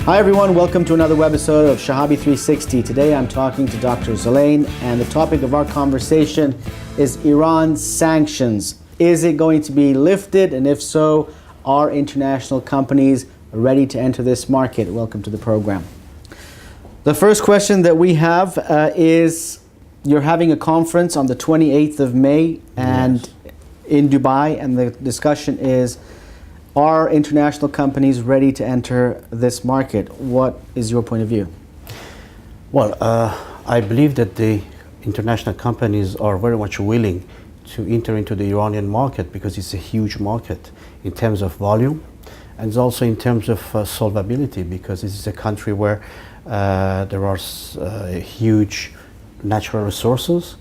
Hi everyone, welcome to another webisode of Shahabi 360. Today I'm talking to Dr. Zoleyn, and the topic of our conversation is Iran's sanctions. Is it going to be lifted, and if so, are international companies ready to enter this market? Welcome to the program. The first question that we have is, you're having a conference on the 28th of May and in Dubai, and the discussion is, are international companies ready to enter this market? What is your point of view? Well, I believe that the international companies are very much willing to enter into the Iranian market because it's a huge market in terms of volume and also in terms of solvability, because this is a country where there are huge natural resources.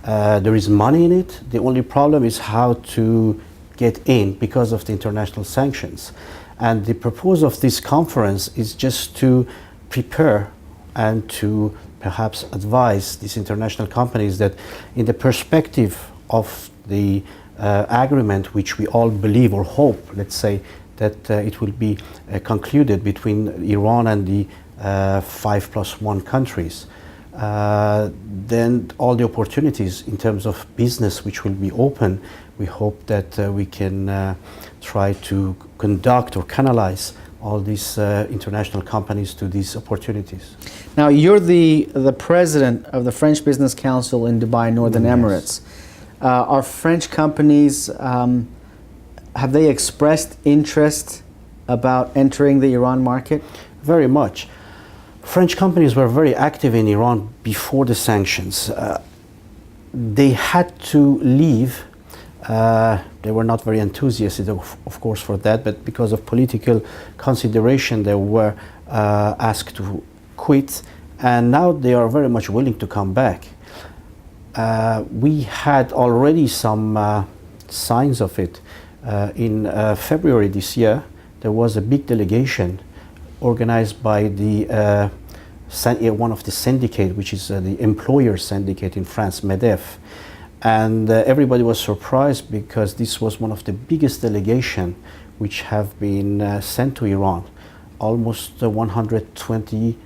There is money in it. The only problem is how to get in because of the international sanctions. And the purpose of this conference is just to prepare and to perhaps advise these international companies that in the perspective of the agreement, which we all believe or hope, let's say, that it will be concluded between Iran and the 5+1 countries, then all the opportunities in terms of business which will be open, we hope that we can try to conduct or canalize all these international companies to these opportunities. Now, you're the president of the French Business Council in Dubai, Northern Emirates. Are French companies, have they expressed interest about entering the Iran market? Very much. French companies were very active in Iran before the sanctions. They had to leave. They were not very enthusiastic, of course, for that, but because of political consideration, they were asked to quit, and now they are very much willing to come back. We had already some signs of it. In February this year, there was a big delegation organized by the one of the syndicate, which is the employer syndicate in France, MEDEF. And everybody was surprised because this was one of the biggest delegation which have been sent to Iran. Almost 120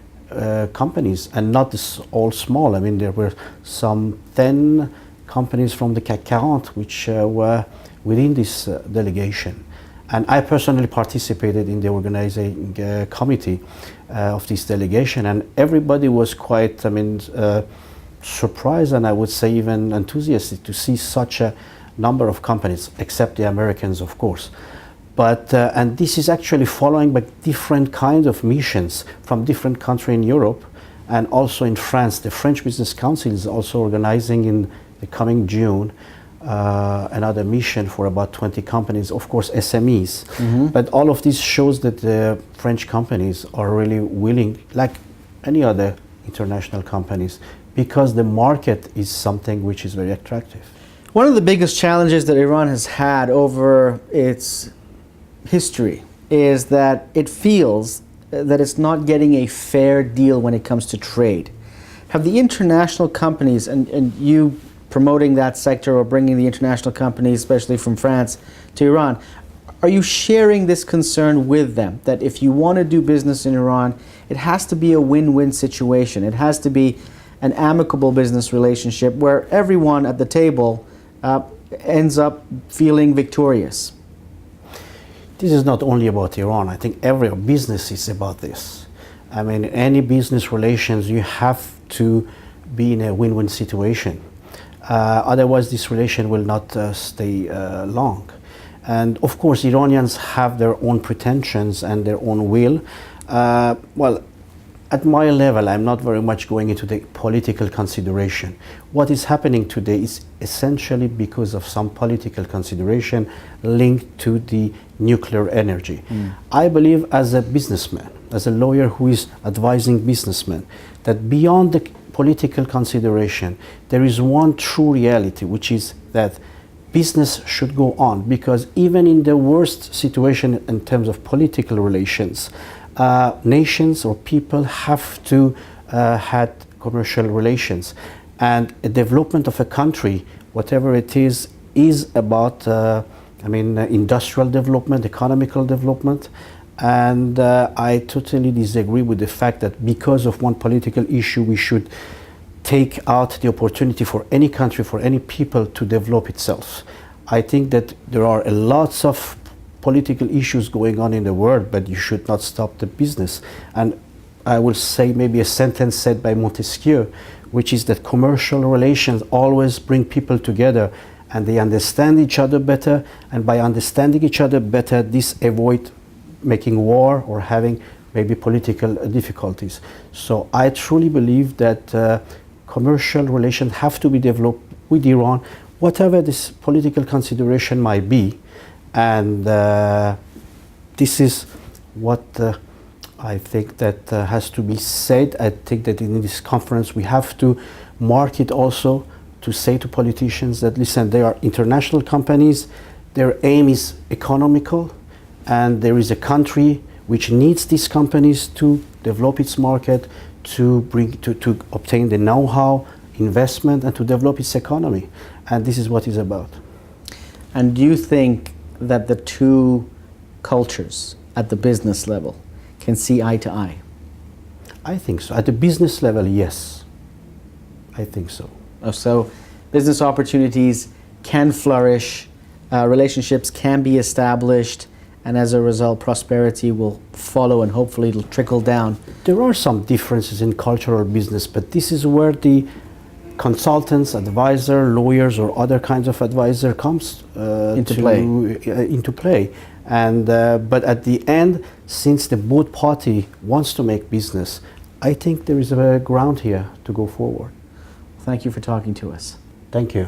companies, and not all small. I mean, there were some 10 companies from the CAC 40 which were within this delegation. And I personally participated in the organizing committee of this delegation, and everybody was quite, surprised, and I would say even enthusiastic to see such a number of companies, except the Americans, of course. But and this is actually following by different kinds of missions from different countries in Europe, and also in France. The French Business Council is also organizing in the coming June another mission for about 20 companies, of course SMEs. But all of this shows that the French companies are really willing, like any other international companies, because the market is something which is very attractive. One of the biggest challenges that Iran has had over its history is that it feels that it's not getting a fair deal when it comes to trade. Have the international companies, and you promoting that sector or bringing the international companies, especially from France, to Iran, are you sharing this concern with them, that if you want to do business in Iran, it has to be a win-win situation? It has to be an amicable business relationship where everyone at the table ends up feeling victorious? This is not only about Iran. I think every business is about this. I mean, any business relations, you have to be in a win-win situation. Otherwise, this relation will not stay long. And of course, Iranians have their own pretensions and their own will. Well, at my level, I'm not very much going into the political consideration. What is happening today is essentially because of some political consideration linked to the nuclear energy. I believe, as a businessman, as a lawyer who is advising businessmen, that beyond the political consideration, there is one true reality, which is that business should go on, because even in the worst situation in terms of political relations, nations or people have to have commercial relations, and the development of a country, whatever it is about industrial development, economical development, And I totally disagree with the fact that because of one political issue we should take out the opportunity for any country, for any people to develop itself. I think that there are lots of political issues going on in the world, but you should not stop the business. And I will say maybe a sentence said by Montesquieu, which is that commercial relations always bring people together and they understand each other better, and by understanding each other better, this avoid making war or having maybe political difficulties. So I truly believe that commercial relations have to be developed with Iran, whatever this political consideration might be. And this is what I think that has to be said. I think that in this conference we have to mark it also to say to politicians that, listen, they are international companies, their aim is economical, and there is a country which needs these companies to develop its market, to obtain the know-how, investment, and to develop its economy. And this is what it's about. And do you think that the two cultures at the business level can see eye to eye? I think so. At the business level, yes. I think so. So business opportunities can flourish, relationships can be established, and as a result, prosperity will follow and hopefully it'll trickle down. There are some differences in cultural business, but this is where the consultants, advisor, lawyers, or other kinds of advisor comes into play. And but at the end, since the both party wants to make business, I think there is a ground here to go forward. Thank you for talking to us. Thank you.